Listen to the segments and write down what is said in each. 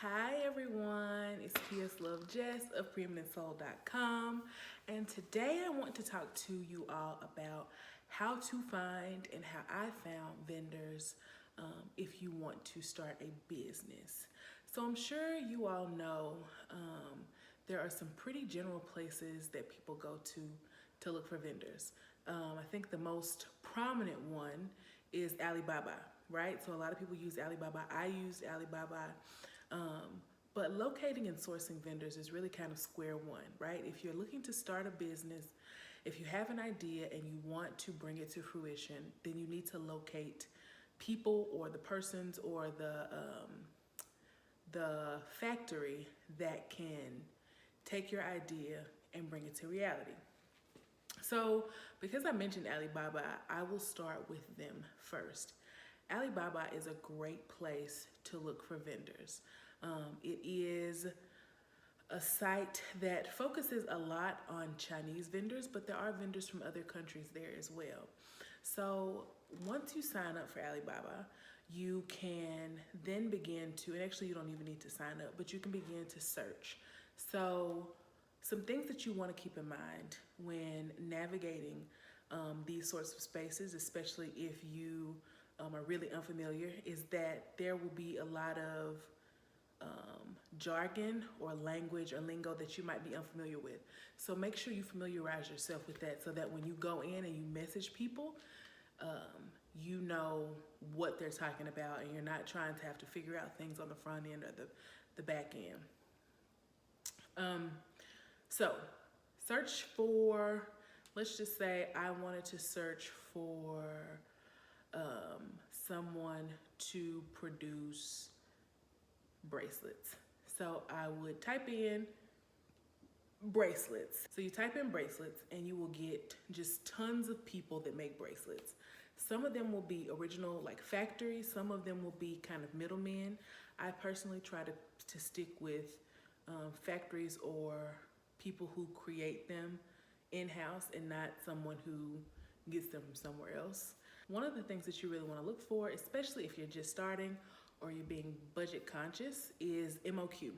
Hi everyone, it's PS Love Jess of PreeminentSoul.com, and today I want to talk to you all about how to find and how I found vendors if you want to start a business. So I'm sure you all know there are some pretty general places that people go to look for vendors. I think the most prominent one is Alibaba, right? So a lot of people use Alibaba. I used Alibaba. But locating and sourcing vendors is really kind of square one, right? If you're looking to start a business, if you have an idea and you want to bring it to fruition, then you need to locate people or the persons or the factory that can take your idea and bring it to reality. So, because I mentioned Alibaba, I will start with them first. Alibaba is a great place to look for vendors. It is a site that focuses a lot on Chinese vendors, but there are vendors from other countries there as well. So once you sign up for Alibaba, you can then begin to, and actually you don't even need to sign up, but you can begin to search. So some things that you want to keep in mind when navigating these sorts of spaces, especially if you are really unfamiliar, is that there will be a lot of jargon or language or lingo that you might be unfamiliar with. So make sure you familiarize yourself with that so that when you go in and you message people, you know what they're talking about and you're not trying to have to figure out things on the front end or the back end. So search for, let's just say I wanted to search for someone to produce bracelets. So I would type in bracelets. So you type in bracelets and you will get just tons of people that make bracelets. Some of them will be original like factories. Some of them will be kind of middlemen. I personally try to stick with factories or people who create them in-house and not someone who gets them from somewhere else. One of the things that you really want to look for, especially if you're just starting or you're being budget conscious, is MOQ.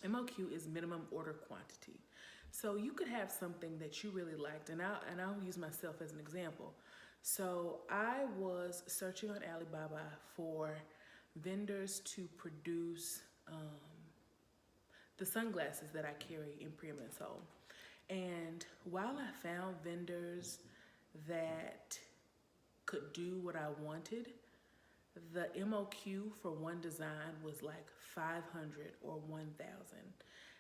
MOQ is minimum order quantity. So you could have something that you really liked, and I'll use myself as an example. So I was searching on Alibaba for vendors to produce the sunglasses that I carry in Preeminent Soul. And while I found vendors that could do what I wanted, the MOQ for one design was like 500 or 1,000.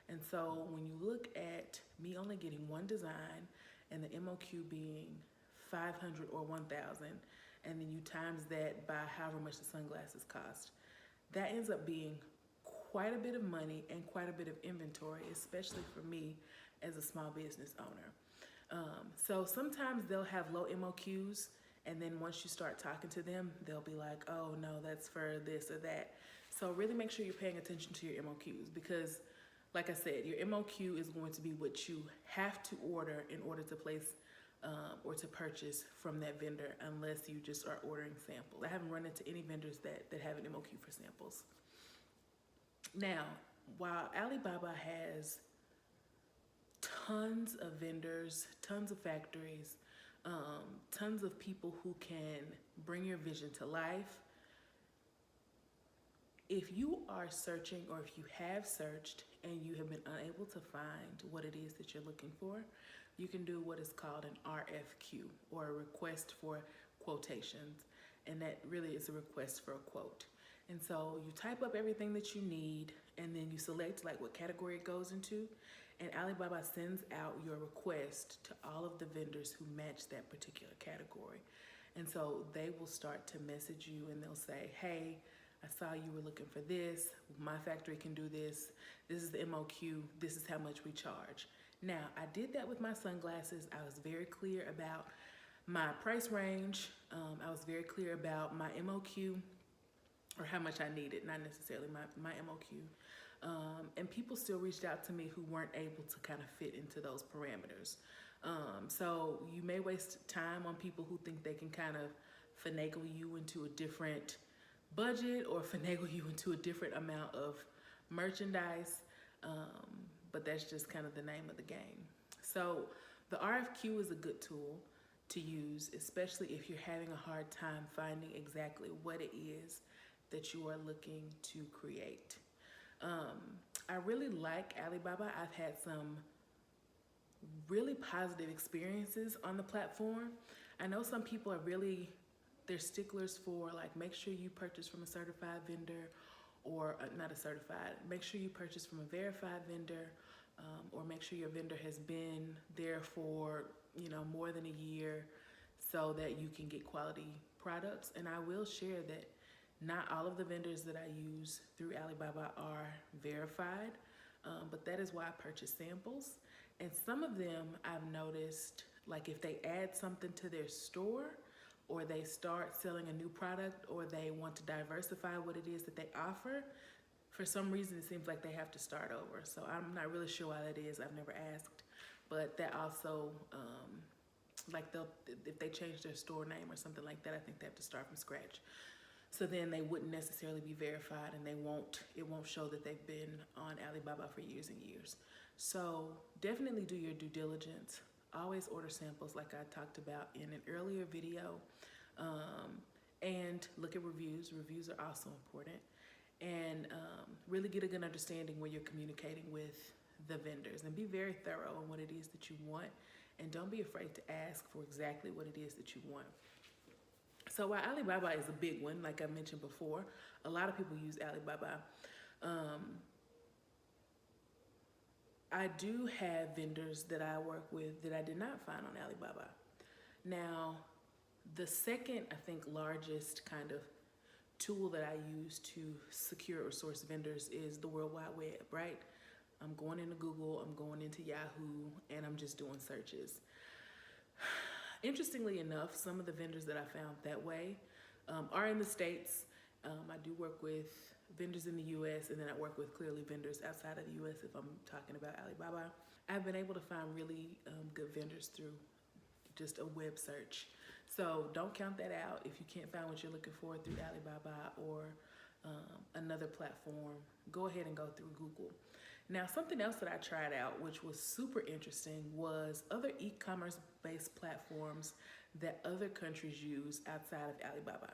And so when you look at me only getting one design and the MOQ being 500 or 1,000, and then you times that by however much the sunglasses cost, that ends up being quite a bit of money and quite a bit of inventory, especially for me as a small business owner. So sometimes they'll have low MOQs, and then once you start talking to them, they'll be like, oh no, that's for this or that. So really make sure you're paying attention to your MOQs because, like I said, your MOQ is going to be what you have to order in order to place or to purchase from that vendor, unless you just are ordering samples. I haven't run into any vendors that have an MOQ for samples. Now, while Alibaba has tons of vendors, tons of factories, tons of people who can bring your vision to life, if you are searching or if you have searched and you have been unable to find what it is that you're looking for, you can do what is called an RFQ, or a request for quotations. And that really is a request for a quote. And so you type up everything that you need and then you select like what category it goes into, and Alibaba sends out your request to all of the vendors who match that particular category. And so they will start to message you and they'll say, hey, I saw you were looking for this. My factory can do this. This is the MOQ. This is how much we charge. Now, I did that with my sunglasses. I was very clear about my price range. I was very clear about my MOQ, or how much I needed, not necessarily my MOQ. And people still reached out to me who weren't able to kind of fit into those parameters. So you may waste time on people who think they can kind of finagle you into a different budget or finagle you into a different amount of merchandise, but that's just kind of the name of the game. So the RFQ is a good tool to use, especially if you're having a hard time finding exactly what it is that you are looking to create. I really like Alibaba. I've had some really positive experiences on the platform. I know some people are they're sticklers for like, make sure you purchase from a certified vendor, or not a certified, make sure you purchase from a verified vendor, or make sure your vendor has been there for, more than a year so that you can get quality products. And I will share that not all of the vendors that I use through Alibaba are verified, but that is why I purchase samples. And some of them I've noticed, like if they add something to their store, or they start selling a new product, or they want to diversify what it is that they offer, for some reason it seems like they have to start over. So I'm not really sure why that is. I've never asked. But that also, like if they change their store name or something like that, I think they have to start from scratch. So then they wouldn't necessarily be verified, and it won't show that they've been on Alibaba for years and years. So definitely do your due diligence. Always order samples like I talked about in an earlier video, and look at reviews. Reviews are also important, and really get a good understanding when you're communicating with the vendors, and be very thorough on what it is that you want, and don't be afraid to ask for exactly what it is that you want. So while Alibaba is a big one, like I mentioned before, a lot of people use Alibaba. I do have vendors that I work with that I did not find on Alibaba. Now, the second, I think, largest kind of tool that I use to secure or source vendors is the World Wide Web, right? I'm going into Google, I'm going into Yahoo, and I'm just doing searches. Interestingly enough, some of the vendors that I found that way are in the States. I do work with vendors in the US, and then I work with clearly vendors outside of the US if I'm talking about Alibaba. I've been able to find really good vendors through just a web search. So don't count that out. If you can't find what you're looking for through Alibaba or another platform, go ahead and go through Google. Now, something else that I tried out, which was super interesting, was other e-commerce based platforms that other countries use outside of Alibaba.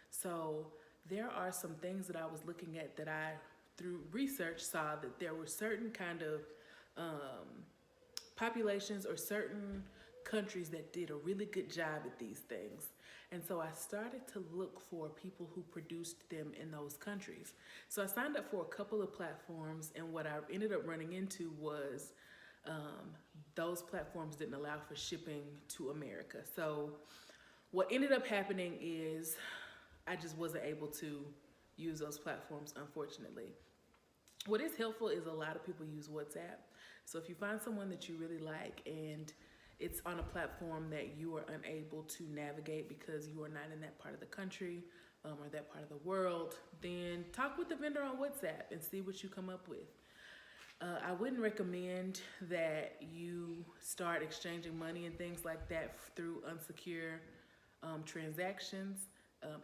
So there are some things that I was looking at that I, through research, saw that there were certain kind of populations or certain countries that did a really good job at these things. And so I started to look for people who produced them in those countries. So I signed up for a couple of platforms, and what I ended up running into was those platforms didn't allow for shipping to America. So what ended up happening is I just wasn't able to use those platforms, unfortunately. What is helpful is a lot of people use WhatsApp. So if you find someone that you really like and it's on a platform that you are unable to navigate because you are not in that part of the country or that part of the world, then talk with the vendor on WhatsApp and see what you come up with. I wouldn't recommend that you start exchanging money and things like that through unsecure transactions,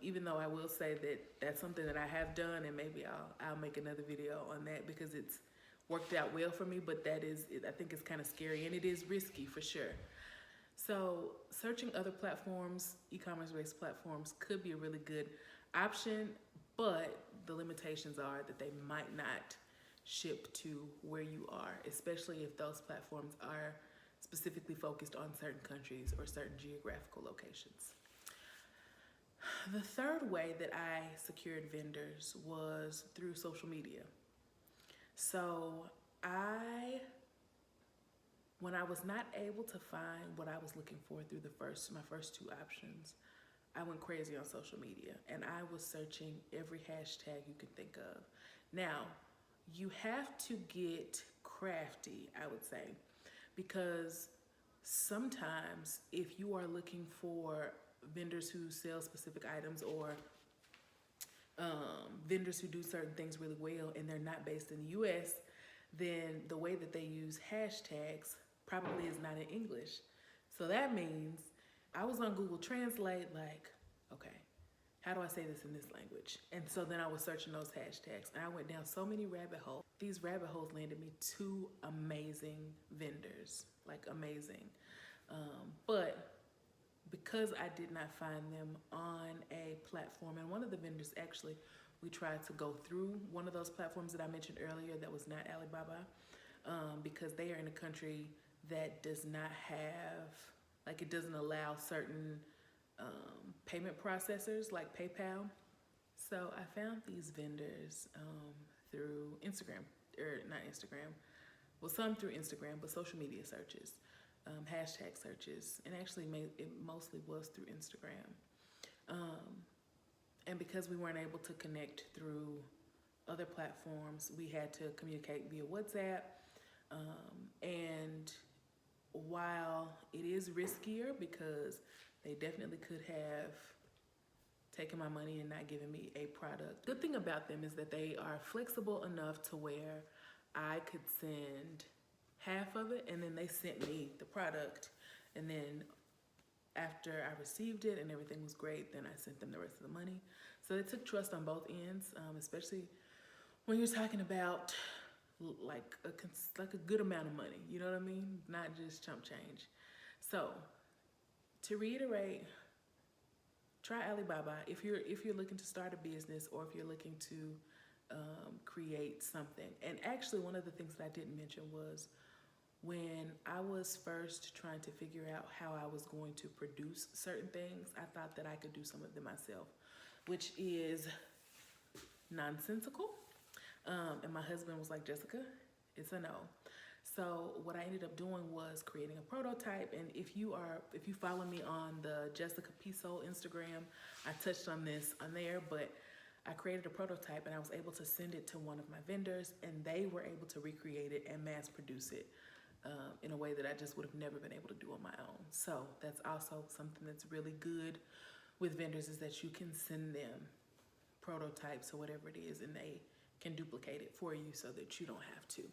even though I will say that that's something that I have done, and maybe I'll make another video on that because it's worked out well for me, but I think it's kind of scary, and it is risky for sure. So searching other platforms, e-commerce based platforms, could be a really good option, but the limitations are that they might not ship to where you are, especially if those platforms are specifically focused on certain countries or certain geographical locations. The third way that I secured vendors was through social media. So when I was not able to find what I was looking for through my first two options, I went crazy on social media, and I was searching every hashtag you could think of. Now, you have to get crafty, I would say, because sometimes if you are looking for vendors who sell specific items or vendors who do certain things really well and they're not based in the US, then the way that they use hashtags probably is not in English. So that means I was on Google Translate like, okay, how do I say this in this language? And so then I was searching those hashtags and I went down so many rabbit holes. These rabbit holes landed me two amazing vendors, like amazing. But because I did not find them on a platform, and one of the vendors actually, we tried to go through one of those platforms that I mentioned earlier that was not Alibaba, because they are in a country that does not have, like it doesn't allow certain payment processors like PayPal. So I found these vendors through Instagram, or not Instagram, well, some through Instagram, but social media searches, hashtag searches, and actually it mostly was through Instagram. And because we weren't able to connect through other platforms, we had to communicate via WhatsApp. And while it is riskier because they definitely could have taken my money and not given me a product. Good thing about them is that they are flexible enough to where I could send half of it and then they sent me the product. And then after I received it and everything was great, then I sent them the rest of the money. So it took trust on both ends, especially when you're talking about like a good amount of money, you know what I mean? Not just chump change. So to reiterate, try Alibaba if you're looking to start a business or if you're looking to create something. And actually, one of the things that I didn't mention was when I was first trying to figure out how I was going to produce certain things, I thought that I could do some of them myself, which is nonsensical. And my husband was like, Jessica, it's a no. So what I ended up doing was creating a prototype. And if you follow me on the Jessica Piso Instagram, I touched on this on there, but I created a prototype and I was able to send it to one of my vendors and they were able to recreate it and mass produce it in a way that I just would have never been able to do on my own. So that's also something that's really good with vendors, is that you can send them prototypes or whatever it is and they can duplicate it for you so that you don't have to.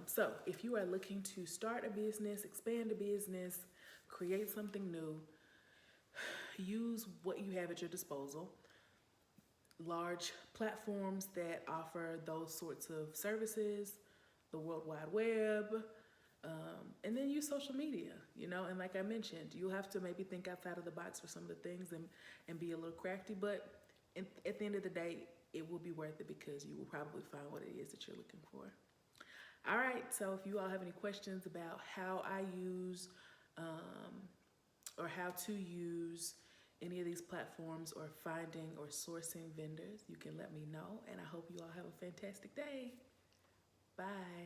So if you are looking to start a business, expand a business, create something new, use what you have at your disposal. Large platforms that offer those sorts of services, the World Wide Web, and then use social media, and like I mentioned, you'll have to maybe think outside of the box for some of the things and be a little crafty, but at the end of the day, it will be worth it because you will probably find what it is that you're looking for. All right, so if you all have any questions about how I use or how to use any of these platforms or finding or sourcing vendors, you can let me know. And I hope you all have a fantastic day. Bye.